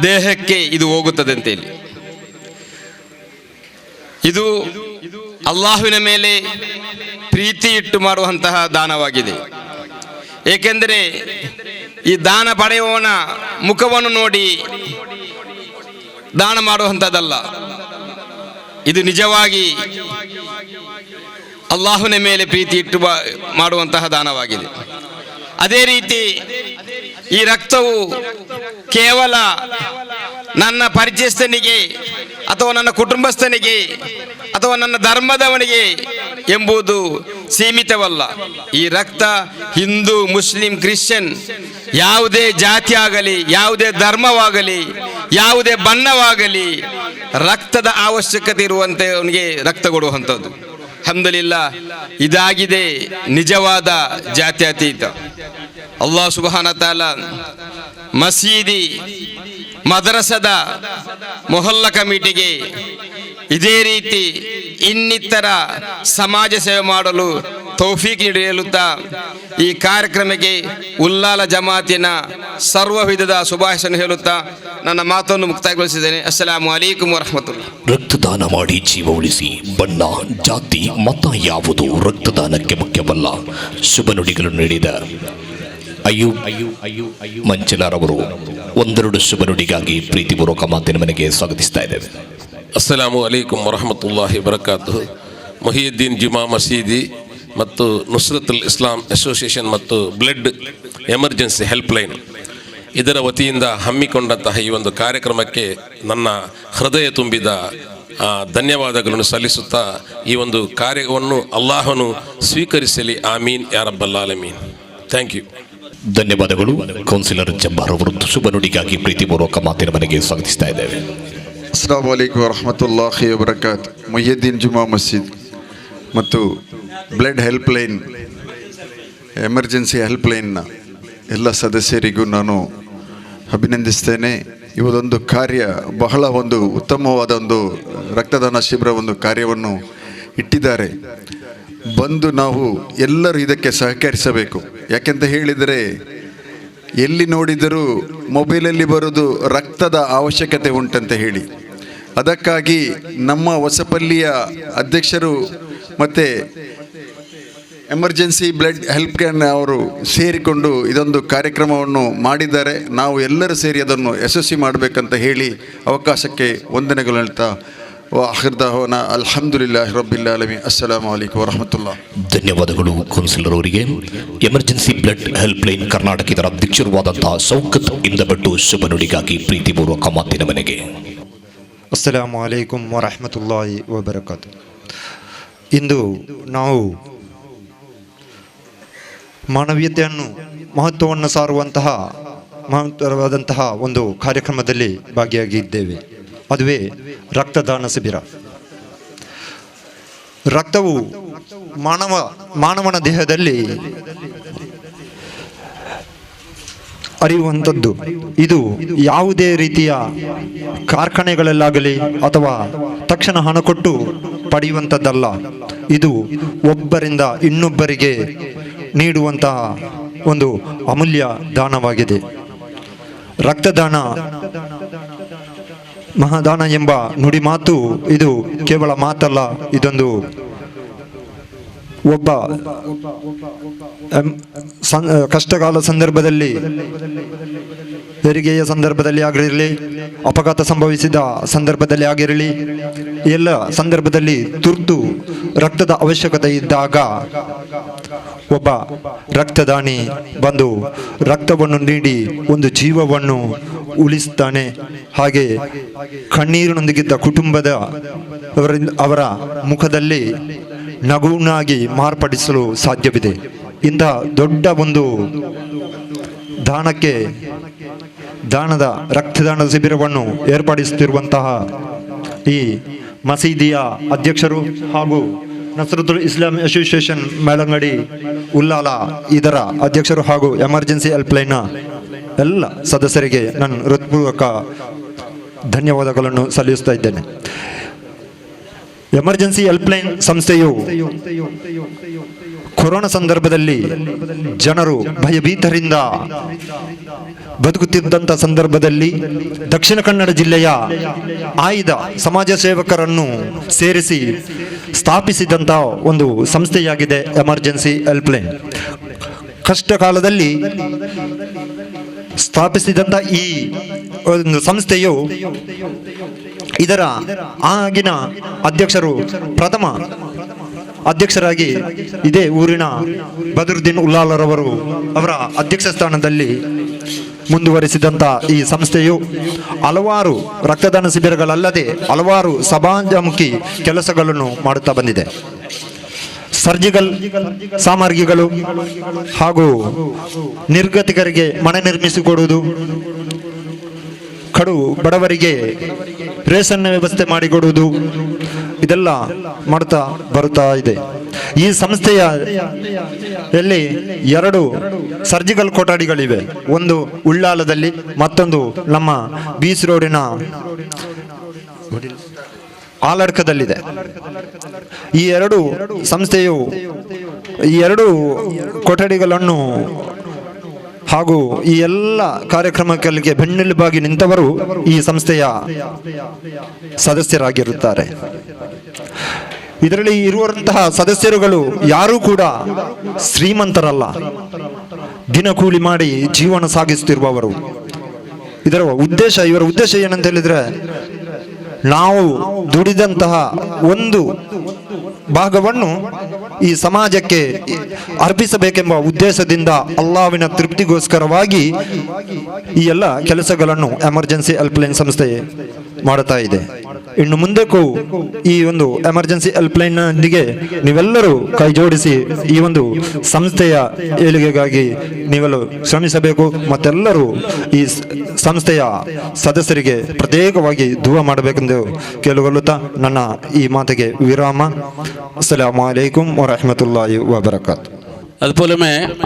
ದೇಹಕ್ಕೆ ಇದು ಹೋಗುತ್ತದೆ ಅಂತೇಳಿ. ಇದು ಅಲ್ಲಾಹುವಿನ ಮೇಲೆ ಪ್ರೀತಿ ಇಟ್ಟು ಮಾಡುವಂತಹ ದಾನವಾಗಿದೆ. ಏಕೆಂದರೆ ಈ ದಾನ ಪಡೆಯುವವನ ಮುಖವನ್ನು ನೋಡಿ ದಾನ ಮಾಡುವಂಥದ್ದಲ್ಲ, ಇದು ನಿಜವಾಗಿ ಅಲ್ಲಾಹುವಿನ ಮೇಲೆ ಪ್ರೀತಿ ಇಟ್ಟು ಮಾಡುವಂತಹ ದಾನವಾಗಿದೆ. ಅದೇ ರೀತಿ ಈ ರಕ್ತವು ಕೇವಲ ನನ್ನ ಪರಿಚಯಸ್ಥನಿಗೆ ಅಥವಾ ನನ್ನ ಕುಟುಂಬಸ್ಥನಿಗೆ ಅಥವಾ ನನ್ನ ಧರ್ಮದವನಿಗೆ ಎಂಬುದು ಸೀಮಿತವಲ್ಲ. ಈ ರಕ್ತ ಹಿಂದೂ, ಮುಸ್ಲಿಂ, ಕ್ರಿಶ್ಚಿಯನ್, ಯಾವುದೇ ಜಾತಿ ಆಗಲಿ, ಯಾವುದೇ ಧರ್ಮವಾಗಲಿ, ಯಾವುದೇ ಬಣ್ಣವಾಗಲಿ, ರಕ್ತದ ಅವಶ್ಯಕತೆ ಇರುವಂತೆ ಅವನಿಗೆ ರಕ್ತ ಕೊಡುವಂಥದ್ದು. ಅಲ್ಹಮ್ದುಲಿಲ್ಲಾಹ್, ಇದಾಗಿದೆ ನಿಜವಾದ ಜಾತ್ಯತೀತ. ಅಲ್ಲಾಹ್ ಸುಬ್ಹಾನಹು ವ ತಆಲಾ ಮಸೀದಿ, ಮದ್ರಸದ ಮೊಹಲ್ಲ ಕಮಿಟಿಗೆ ಇದೇ ರೀತಿ ಇನ್ನಿತರ ಸಮಾಜ ಸೇವೆ ಮಾಡಲು ತೌಫೀಕ್ ನೀಡಿ ಹೇಳುತ್ತಾ ಈ ಕಾರ್ಯಕ್ರಮಕ್ಕೆ ಉಲ್ಲಾಲ ಜಮಾತಿನ ಸರ್ವ ವಿಧದ ಶುಭಾಶಯ ಹೇಳುತ್ತಾ ನನ್ನ ಮಾತನ್ನು ಮುಕ್ತಾಯಗೊಳಿಸಿದ್ದೇನೆ. ಅಸ್ಸಲಾಮು ಅಲೈಕುಂ ವರಹಮತುಲ್ಲಾಹ್. ರಕ್ತದಾನ ಮಾಡಿ ಜೀವ ಉಳಿಸಿ. ಬಣ್ಣ, ಜಾತಿ, ಮತ ಯಾವುದು ರಕ್ತದಾನಕ್ಕೆ ಮುಖ್ಯವಲ್ಲ. ಶುಭ ನುಡಿಗಳು ನೀಡಿದ ಅಯ್ಯೂಬ್ ಮಂಚಲಾರವರು ಒಂದೆರಡು ಶುಭ ನುಡಿಗಾಗಿ ಪ್ರೀತಿಪೂರ್ವಕ ಮಾತಿನ ಮನೆಗೆ ಸ್ವಾಗತಿಸ್ತಾ ಇದ್ದೇವೆ. ಅಸ್ಸಲಾಮು ಅಲೈಕುಂ ವರಹಮತುಲ್ಲಾಹಿ ವಬರಕಾತುಹು. ಮೊಹಿಯುದ್ದೀನ್ ಜುಮಾ ಮಸೀದಿ ಮತ್ತು ನುಸ್ರತುಲ್ ಇಸ್ಲಾಂ ಅಸೋಸಿಯೇಷನ್ ಮತ್ತು ಬ್ಲಡ್ ಎಮರ್ಜೆನ್ಸಿ ಹೆಲ್ಪ್ಲೈನ್ ಇದರ ವತಿಯಿಂದ ಹಮ್ಮಿಕೊಂಡಂತಹ ಈ ಒಂದು ಕಾರ್ಯಕ್ರಮಕ್ಕೆ ನನ್ನ ಹೃದಯ ತುಂಬಿದ ಧನ್ಯವಾದಗಳನ್ನು ಸಲ್ಲಿಸುತ್ತಾ ಈ ಒಂದು ಕಾರ್ಯವನ್ನು ಅಲ್ಲಾಹನು ಸ್ವೀಕರಿಸಲಿ. ಆಮೀನ್ ಯಾ ರಬ್ಬಲ್ ಆಲಮೀನ್. Thank you. ಧನ್ಯವಾದಗಳು. ಕೌನ್ಸಿಲರ್ ಜಬ್ಬಾರ್ ಅವರು ಶುಭ ನುಡಿಗಾಗಿ ಪ್ರೀತಿಪೂರ್ವಕ ಮಾತಿನ ಮನೆಗೆ ಸ್ವಾಗತಿಸ್ತಾ ಇದ್ದೇವೆ. ಅಸ್ಸಲಾಮು ಅಲೈಕುಂ ವರಹಮತುಲ್ಲಾಹಿ ವಬರಕಾತ್. ಮೊಹಿಯುದ್ದೀನ್ ಜುಮಾ ಮಸೀದ್ ಮತ್ತು ಬ್ಲಡ್ ಹೆಲ್ಪ್ಲೈನ್, ಎಮರ್ಜೆನ್ಸಿ ಹೆಲ್ಪ್ಲೈನ್ನ ಎಲ್ಲ ಸದಸ್ಯರಿಗೂ ನಾನು ಅಭಿನಂದಿಸ್ತೇನೆ. ಇವತ್ತೊಂದು ಕಾರ್ಯ ಬಹಳ ಒಂದು ಉತ್ತಮವಾದ ಒಂದು ರಕ್ತದಾನ ಶಿಬಿರ ಒಂದು ಕಾರ್ಯವನ್ನು ಇಟ್ಟಿದ್ದಾರೆ. ಬಂದು ನಾವು ಎಲ್ಲರೂ ಇದಕ್ಕೆ ಸಹಕರಿಸಬೇಕು. ಯಾಕೆಂತ ಹೇಳಿದರೆ ಎಲ್ಲಿ ನೋಡಿದರೂ ಮೊಬೈಲಲ್ಲಿ ಬರೋದು ರಕ್ತದ ಅವಶ್ಯಕತೆ ಉಂಟಂತ ಹೇಳಿ. ಅದಕ್ಕಾಗಿ ನಮ್ಮ ಹೊಸಪಲ್ಲಿಯ ಅಧ್ಯಕ್ಷರು ಮತ್ತು ಎಮರ್ಜೆನ್ಸಿ ಬ್ಲಡ್ ಹೆಲ್ಪ್ ಕ್ಯಾನ್ ಅವರು ಸೇರಿಕೊಂಡು ಇದೊಂದು ಕಾರ್ಯಕ್ರಮವನ್ನು ಮಾಡಿದ್ದಾರೆ. ನಾವು ಎಲ್ಲರೂ ಸೇರಿ ಅದನ್ನು ಯಶಸ್ವಿ ಮಾಡಬೇಕಂತ ಹೇಳಿ ಅವಕಾಶಕ್ಕೆ ವಂದನೆಗಳು ಹೇಳ್ತಾ ಆಖಿರ್ದಾಹವನ ಅಲ್ಹಮ್ದುಲಿಲ್ಲಾಹಿ ರಬ್ಬಿಲ್ ಆಲಮೀನ್. ಅಸ್ಸಲಾಮು ಅಲೈಕುಂ ವರಹಮತುಲ್ಲಾಹ್. ಧನ್ಯವಾದಗಳು ಕೌನ್ಸಿಲರ್ ಅವರಿಗೆ. Emergency blood helpline Karnataka ಇದರ ಅಧ್ಯಕ್ಷರುವಾದಂತಹ ಶೌಕತ್ ಇಂದಬೆಟ್ಟು ಶುಭ ನುಡಿಗಾಗಿ ಪ್ರೀತಿಪೂರ್ವಕ ಮಾತಿನ ಮನೆಗೆ. ಅಸ್ಸಲಾಮು ಅಲೈಕುಂ ವರಹಮತುಲ್ಲಾಹಿ ವಬರಕಾತು. ಇಂದು ನಾವು ಮಾನವೀಯತೆಯನ್ನು ಮಹತ್ವವನ್ನು ಸಾರುವಂತಹ ಮಹತ್ತರವಾದಂತಹ ಒಂದು ಕಾರ್ಯಕ್ರಮದಲ್ಲಿ ಭಾಗಿಯಾಗಿದ್ದೇವೆ. ಅದುವೇ ರಕ್ತದಾನ ಶಿಬಿರ. ರಕ್ತವು ಮಾನವನ ದೇಹದಲ್ಲಿ ಹರಿಯುವಂಥದ್ದು. ಇದು ಯಾವುದೇ ರೀತಿಯ ಕಾರ್ಖಾನೆಗಳಲ್ಲಾಗಲಿ ಅಥವಾ ತಕ್ಷಣ ಹಣ ಕೊಟ್ಟು ಪಡೆಯುವಂಥದ್ದಲ್ಲ. ಇದು ಒಬ್ಬರಿಂದ ಇನ್ನೊಬ್ಬರಿಗೆ ನೀಡುವಂತಹ ಒಂದು ಅಮೂಲ್ಯ ದಾನವಾಗಿದೆ. ರಕ್ತದಾನ ಮಹಾದಾನ ಎಂಬ ನುಡಿ ಮಾತು ಇದು ಕೇವಲ ಮಾತಲ್ಲ. ಇದೊಂದು ಒಬ್ಬ ಕಷ್ಟಕಾಲ ಸಂದರ್ಭದಲ್ಲಿ, ಹೆರಿಗೆಯ ಸಂದರ್ಭದಲ್ಲಿ ಆಗಿರಲಿ, ಅಪಘಾತ ಸಂಭವಿಸಿದ ಸಂದರ್ಭದಲ್ಲಿ ಆಗಿರಲಿ, ಎಲ್ಲ ಸಂದರ್ಭದಲ್ಲಿ ತುರ್ತು ರಕ್ತದ ಅವಶ್ಯಕತೆ ಇದ್ದಾಗ ಒಬ್ಬ ರಕ್ತದಾನಿ ಬಂದು ರಕ್ತವನ್ನು ನೀಡಿ ಒಂದು ಜೀವವನ್ನು ಉಳಿಸ್ತಾನೆ. ಹಾಗೆ ಕಣ್ಣೀರಿನೊಂದಿಗಿದ್ದ ಕುಟುಂಬದ ಅವರ ಮುಖದಲ್ಲಿ ನಗುನಾಗಿ ಮಾರ್ಪಡಿಸಲು ಸಾಧ್ಯವಿದೆ. ಇಂತಹ ದೊಡ್ಡ ಒಂದು ರಕ್ತದಾನದ ಶಿಬಿರವನ್ನು ಏರ್ಪಡಿಸುತ್ತಿರುವಂತಹ ಈ ಮಸೀದಿಯ ಅಧ್ಯಕ್ಷರು ಹಾಗೂ ನಸ್ರತುಲ್ ಇಸ್ಲಾಂ ಅಸೋಸಿಯೇಷನ್ ಮೇಲಂಗಡಿ ಉಲ್ಲಾಲ ಇದರ ಅಧ್ಯಕ್ಷರು ಹಾಗೂ ಎಮರ್ಜೆನ್ಸಿ ಹೆಲ್ಪ್ಲೈನ್ನ ಎಲ್ಲ ಸದಸ್ಯರಿಗೆ ನಾನು ಹೃತ್ಪೂರ್ವಕ ಧನ್ಯವಾದಗಳನ್ನು ಸಲ್ಲಿಸ್ತಾ ಇದ್ದೇನೆ. ಎಮರ್ಜೆನ್ಸಿ ಹೆಲ್ಪ್ಲೈನ್ ಸಂಸ್ಥೆಯು ಕೊರೋನಾ ಸಂದರ್ಭದಲ್ಲಿ ಜನರು ಭಯಭೀತರಿಂದ ಬದುಕುತ್ತಿದ್ದಂಥ ಸಂದರ್ಭದಲ್ಲಿ ದಕ್ಷಿಣ ಕನ್ನಡ ಜಿಲ್ಲೆಯ ಆಯ್ದ ಸಮಾಜ ಸೇವಕರನ್ನು ಸೇರಿಸಿ ಸ್ಥಾಪಿಸಿದಂಥ ಒಂದು ಸಂಸ್ಥೆಯಾಗಿದೆ ಎಮರ್ಜೆನ್ಸಿ ಹೆಲ್ಪ್ಲೈನ್. ಕಷ್ಟ ಕಾಲದಲ್ಲಿ ಸ್ಥಾಪಿಸಿದಂಥ ಈ ಒಂದು ಸಂಸ್ಥೆಯು ಇದರ ಆಗಿನ ಅಧ್ಯಕ್ಷರು ಪ್ರಥಮ ಅಧ್ಯಕ್ಷರಾಗಿ ಇದೇ ಊರಿನ ಬದರುದ್ದೀನ್ ಉಲ್ಲಾಲರವರು ಅವರ ಅಧ್ಯಕ್ಷ ಸ್ಥಾನದಲ್ಲಿ ಮುಂದುವರಿಸಿದಂಥ ಈ ಸಂಸ್ಥೆಯು ಹಲವಾರು ರಕ್ತದಾನ ಶಿಬಿರಗಳಲ್ಲದೆ ಹಲವಾರು ಸಮಾಜಮುಖಿ ಕೆಲಸಗಳನ್ನು ಮಾಡುತ್ತಾ ಬಂದಿದೆ. ಸರ್ಜಿಕಲ್ ಸಾಮಗ್ರಿಗಳು ಹಾಗೂ ನಿರ್ಗತಿಕರಿಗೆ ಮನೆ ನಿರ್ಮಿಸಿಕೊಡುವುದು, ಕಡು ಬಡವರಿಗೆ ರೇಷನ್ ವ್ಯವಸ್ಥೆ ಮಾಡಿಕೊಡುವುದು, ಇದೆಲ್ಲ ಮಾಡುತ್ತಾ ಬರುತ್ತಾ ಇದೆ. ಈ ಸಂಸ್ಥೆಯಲ್ಲಿ 2 ಸರ್ಜಿಕಲ್ ಕೊಠಡಿಗಳಿವೆ. ಒಂದು ಉಳ್ಳಾಲದಲ್ಲಿ, ಮತ್ತೊಂದು ನಮ್ಮ ಬೀಚ್ ರೋಡಿನ ಆಲಡ್ಕದಲ್ಲಿದೆ. ಈ 2 ಸಂಸ್ಥೆಯು ಈ 2 ಕೊಠಡಿಗಳನ್ನು ಹಾಗೂ ಈ ಎಲ್ಲ ಕಾರ್ಯಕ್ರಮಗಳಿಗೆ ಬೆನ್ನೆಲುಬಾಗಿ ನಿಂತವರು ಈ ಸಂಸ್ಥೆಯ ಸದಸ್ಯರಾಗಿರುತ್ತಾರೆ. ಇದರಲ್ಲಿ ಇರುವಂತಹ ಸದಸ್ಯರುಗಳು ಯಾರೂ ಕೂಡ ಶ್ರೀಮಂತರಲ್ಲ, ದಿನಕೂಲಿ ಮಾಡಿ ಜೀವನ ಸಾಗಿಸುತ್ತಿರುವವರು. ಇವರ ಉದ್ದೇಶ ಏನಂತ ಹೇಳಿದ್ರೆ, ನಾವು ದುಡಿದಂತಹ ಒಂದು ಭಾಗವನ್ನು ಈ ಸಮಾಜಕ್ಕೆ ಅರ್ಪಿಸಬೇಕೆಂಬ ಉದ್ದೇಶದಿಂದ ಅಲ್ಲಾಹ್ವಿನ ತೃಪ್ತಿಗೋಸ್ಕರವಾಗಿ ಈ ಎಲ್ಲ ಕೆಲಸಗಳನ್ನು ಎಮರ್ಜೆನ್ಸಿ ಹೆಲ್ಪ್ಲೈನ್ ಸಂಸ್ಥೆ ಮಾಡುತ್ತಾ ಇದೆ. ಇನ್ನು ಮುಂದಕ್ಕೂ ಈ ಒಂದು ಎಮರ್ಜೆನ್ಸಿ ಹೆಲ್ಪ್ಲೈನ್ನೊಂದಿಗೆ ನೀವೆಲ್ಲರೂ ಕೈ ಜೋಡಿಸಿ ಈ ಒಂದು ಸಂಸ್ಥೆಯ ಏಳಿಗೆಗಾಗಿ ನೀವೆಲ್ಲರೂ ಶ್ರಮಿಸಬೇಕು. ಮತ್ತೆಲ್ಲರೂ ಈ ಸಂಸ್ಥೆಯ ಸದಸ್ಯರಿಗೆ ಪ್ರತ್ಯೇಕವಾಗಿ ದುವಾ ಮಾಡಬೇಕೆಂದು ಕೇಳಿಕೊಳ್ಳುತ್ತಾ ನನ್ನ ಈ ಮಾತಿಗೆ ವಿರಾಮ. ಅಸ್ಸಲಾಮು ಅಲೈಕುಂ ವರಹಮತುಲ್ಲಾಹಿ ವಬರಕಾತು. അതുപോലെ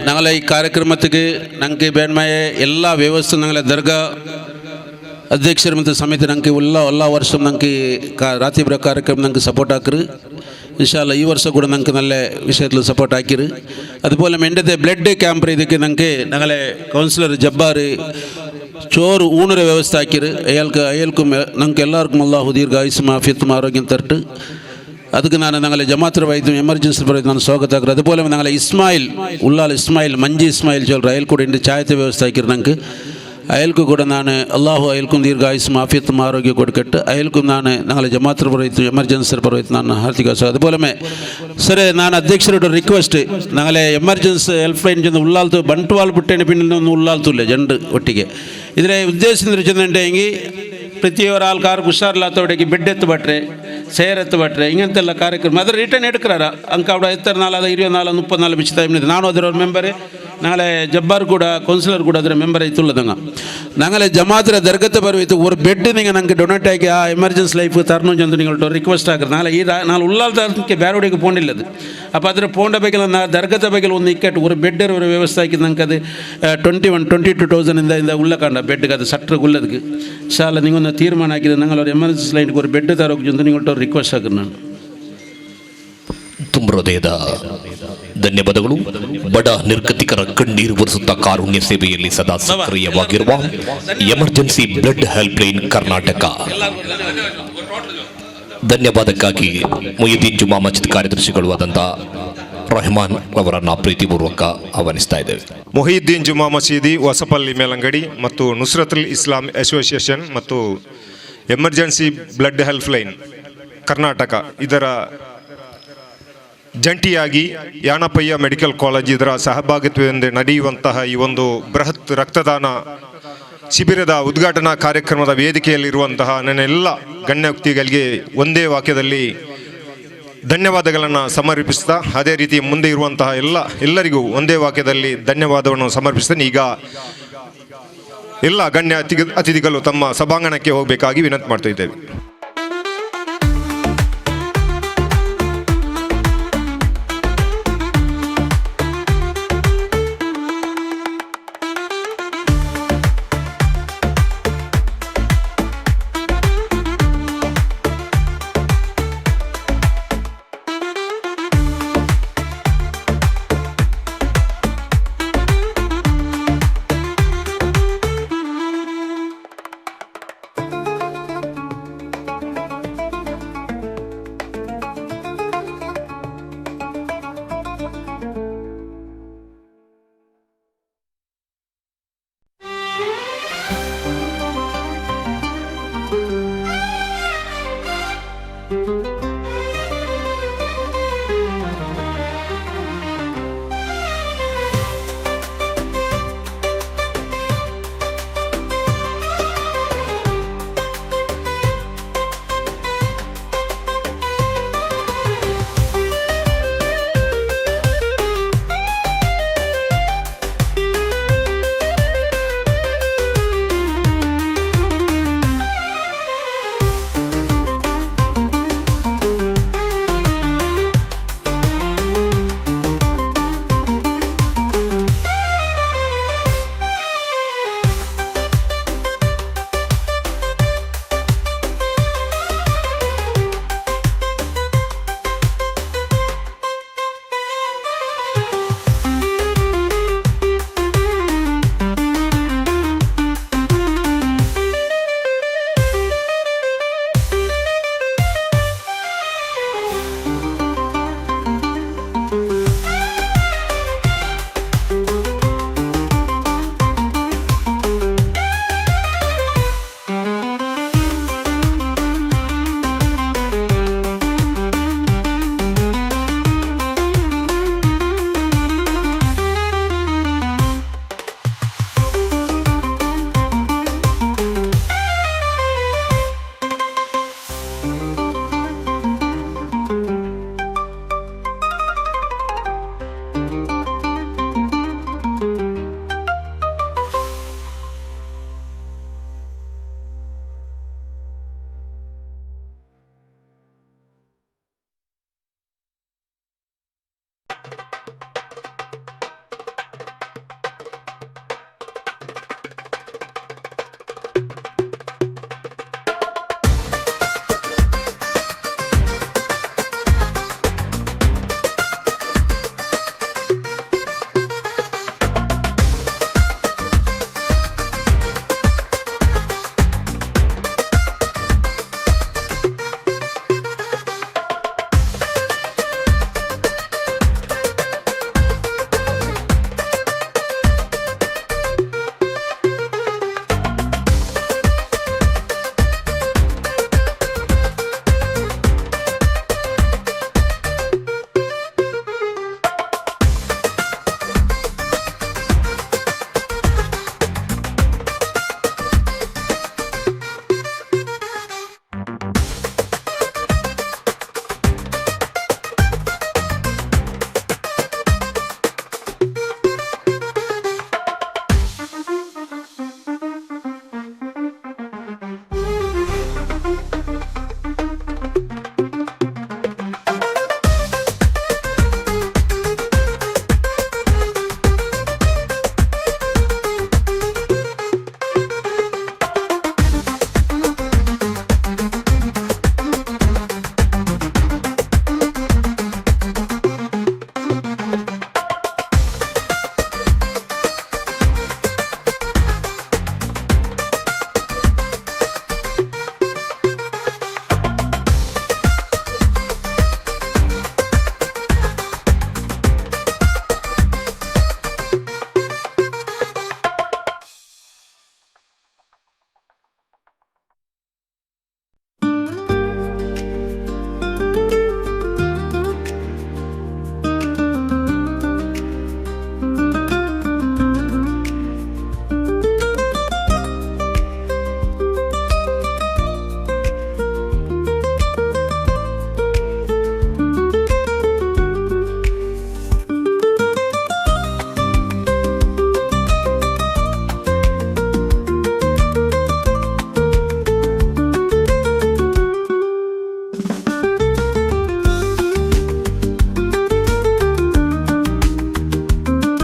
ഞങ്ങളെ ഈ കാര്യക്രമത്തിക്ക് ഞങ്ങൾക്ക് വേണ്ടമായ എല്ലാ വ്യവസ്ഥ ഞങ്ങളെ ദർഗാ ಅಧ್ಯಕ್ಷರು ಮತ್ತು ಸಮಿತಿ ನಂಗೆ ಎಲ್ಲ ವರ್ಷ ನಂಗೆ ರಾತ್ರಿ ಕಾರ್ಯಕ್ರಮ ನಂಗೆ ಸಪೋರ್ಟ್ ಹಾಕಿರು ಇನ್ಶಾಲ್ಲ ಈ ವರ್ಷ ಕೂಡ ನಂಗೆ നല്ല ವಿಷಯದಲ್ಲಿ ಸಪೋರ್ಟ್ ಹಾಕಿರು അതുപോലെ എൻ്റെ ബ്ലഡ് ക്യാമ്പ് ಇದಕ್ಕೆ ನಂಗೆ ഞങ്ങളെ ಕೌನ್ಸಿಲರ್ ಜಬ್ಬಾರ್ ചോറ് ഊണര ವ್ಯವಸ್ಥೆ ಹಾಕಿರು അയാൾക്കും ನಂಗೆ എല്ലാവർക്കും അല്ലാഹു ദീർഘായുസ്സും ആഫിയത്തും ആരോഗ്യം തരട്ടെ ಅದಕ್ಕೆ ನಾನು ഞങ്ങളെ ಜಮಾತ್ರ ವೈದ್ಯ ಎಮರ್ಜೆನ್ಸಿ ಬರೋದು ನಾನು ಸ್ವಾಗತ ಹಾಕಿರು അതുപോലെ ഞങ്ങളെ ಇಸ್ಮಾಯಿಲ್ ಉಲ್ಲಾಲ್ ಇಸ್ಮಾಯಿಲ್ ಮಂಜಿ ಇಸ್ಮಾಯಿಲ್ ಚೋಲ್ರ ಅಯಲ್ ಕೂಡ ಇಂದು ಚಾಯತೆ ವ್ಯವಸ್ಥೆ ಹಾಕಿರು ನಂಗೆ ಅಯಲ್ಕು ಕೂಡ ನಾನು ಅಲ್ಲಾಹು ಅಯಲ್ಕುಂ ದೀರ್ಘಾಯುಸ್സും ആഫിയത്തും ആരോഗ്യം കൊടുക്കട്ടെ അയൽക്കും ನಾನು ഞങ്ങളെ ജമാത്ര പർവ്വത്ത് എമർജൻസി പർവ്വത്ത് ನಾನು ಹಾರ್ದಿಕ അതുപോലെ ಸರಿ ನಾನು ಅಧ್ಯಕ್ಷരുടെ ರಿಕ್ವೆಸ್ಟ್ ഞങ്ങളെ ಎಮರ್ಜೆನ್ಸಿ ಹೆಲ್ಪ್ ಲೈನ್ ചെന്ന് ഉള്ളാൽത്ത് ಬಂಟ್ವಾಲ್ ಬಿಟ್ಟೇನೆ പിന്നിൽ ഒന്നും ഉള്ളാൽത്തില്ല ജണ്ട് ഒട്ടിಗೆ ഇതിലെ ഉദ്ദേശം വെച്ചിട്ടുണ്ടെങ്കിൽ ಪ್ರತಿ ಆൾക്കാർക്ക് ഉഷാറില്ലാത്തവിടേക്ക് ബെഡ് എത്തുപട്ടെ ಸೇರೆತ್ತುಪಟ್ರೆ ಇಂಗಂತೆಲ್ಲ ಕಾರ್ಯಕ್ರಮ ಅದರ ರಿಟರ್ನ್ ಎಡ್ಕ್ರಾರ ಅಂಕ ಅವಡ ಎತ್ತರ 24 34 ಬಿಚ್ಚ ಟೈಮ್ನಿದೆ ನಾನು ಅದರ ಮೆಂಬರೇ ನಾಳೆ ಜಬ್ಬಾರ್ ಕೂಡ ಕೌನ್ಸಿಲರ್ ಕೂಡ ಅದರ ಮೆಂಬರ್ ಐತುಳ್ಳದಂಗ ഞങ്ങളെ ജമാഅത്തിലെ ദർഗത്തെ പർവ്വത്ത് ഒരു ബെഡ് നിങ്ങൾ ഞങ്ങൾക്ക് ഡൊണേറ്റ് ആക്കി ആ എമർജൻസി ലൈഫ് തരണം ചെന്ന് നിങ്ങളുടെ ರಿಕ್ವೆಸ್ಟ್ ಆಗಿ ನಾಳೆ ಈ ನಾಳೆ ಉಳ್ಳಾಲ್ದಕ್ಕೆ ಬೇರೆವಡೆಗೆ ಪೋಂಡಿಲ್ಲದು അപ്പോൾ അതിന് പോകേണ്ട ബൈക്കിൽ ദർഗത്തെ ബൈക്കിൽ ഒന്ന് ഇക്കട്ട് ഒരു ബെഡ് ഒരു ವ್ಯವಸ್ಥೆ ಆಗಿ ನಂಗೆ ಅದು 22,000 ಉള്ള ಕಂಡ ಬೆಡ್ಗೆ ಅದು ಸಟ್ರಿಗೆ ಉಳ್ಳದಕ್ಕೆ ಶಾಲ ನೀವೊಂದು ತೀರ್ಮಾನ ಹಾಕಿದ್ರೆ ನಂಗೆ ಅವ್ರ ಎಮರ್ಜೆನ್ಸಿ ಲೈನ್ಗೆ ಒಂದು ಬೆಡ್ ತರೋಕೆ ಜೊತೆ ನಿങ്ങളുടെ ರಿಕ್ವೆಸ್ಟ್ ಆಗಿ ನಾನು ತುಂಬ ಹೃದಯದ ಧನ್ಯವಾದಗಳು. ಬಡ ನಿರ್ಗತಿಕರ ಕಣ್ಣೀರು ಒರೆಸುತ್ತಾ ಕಾರುಣ್ಯ ಸೇವೆಯಲ್ಲಿ ಸದಾ ಸಕ್ರಿಯವಾಗಿರುವ emergency blood helpline Karnataka. ಧನ್ಯವಾದಕ್ಕಾಗಿ ಮುಹಿದ್ದೀನ್ ಜುಮಾ ಮಸ್ಜಿದ್ ಕಾರ್ಯದರ್ಶಿಗಳು ಆದಂಥ ರೆಹಮಾನ್ ಅವರನ್ನು ಪ್ರೀತಿಪೂರ್ವಕ ಆಹ್ವಾನಿಸ್ತಾ ಇದ್ದೇವೆ. ಮುಹಿದ್ದೀನ್ ಜುಮಾ ಮಸೀದಿ ಹೊಸಪಲ್ಲಿ ಮೇಲಂಗಡಿ ಮತ್ತು ನುಸ್ರತುಲ್ ಇಸ್ಲಾಂ ಅಸೋಸಿಯೇಷನ್ ಮತ್ತು emergency blood helpline Karnataka ಇದರ ಜಂಟಿಯಾಗಿ ಯಾಣಪಯ್ಯ ಮೆಡಿಕಲ್ ಕಾಲೇಜ್ ಇದರ ಸಹಭಾಗಿತ್ವದಿಂದ ನಡೆಯುವಂತಹ ಈ ಒಂದು ಬೃಹತ್ ರಕ್ತದಾನ ಶಿಬಿರದ ಉದ್ಘಾಟನಾ ಕಾರ್ಯಕ್ರಮದ ವೇದಿಕೆಯಲ್ಲಿರುವಂತಹ ನನ್ನೆಲ್ಲ ಗಣ್ಯ ವ್ಯಕ್ತಿಗಳಿಗೆ ಒಂದೇ ವಾಕ್ಯದಲ್ಲಿ ಧನ್ಯವಾದಗಳನ್ನು ಸಮರ್ಪಿಸ್ತಾ, ಅದೇ ರೀತಿ ಮುಂದೆ ಇರುವಂತಹ ಎಲ್ಲರಿಗೂ ಒಂದೇ ವಾಕ್ಯದಲ್ಲಿ ಧನ್ಯವಾದವನ್ನು ಸಮರ್ಪಿಸ್ತೇನೆ. ಈಗ ಎಲ್ಲ ಗಣ್ಯ ಅತಿಥಿಗಳು ತಮ್ಮ ಸಭಾಂಗಣಕ್ಕೆ ಹೋಗಬೇಕಾಗಿ ವಿನಂತಿ ಮಾಡ್ತಾ ಇದ್ದೇವೆ.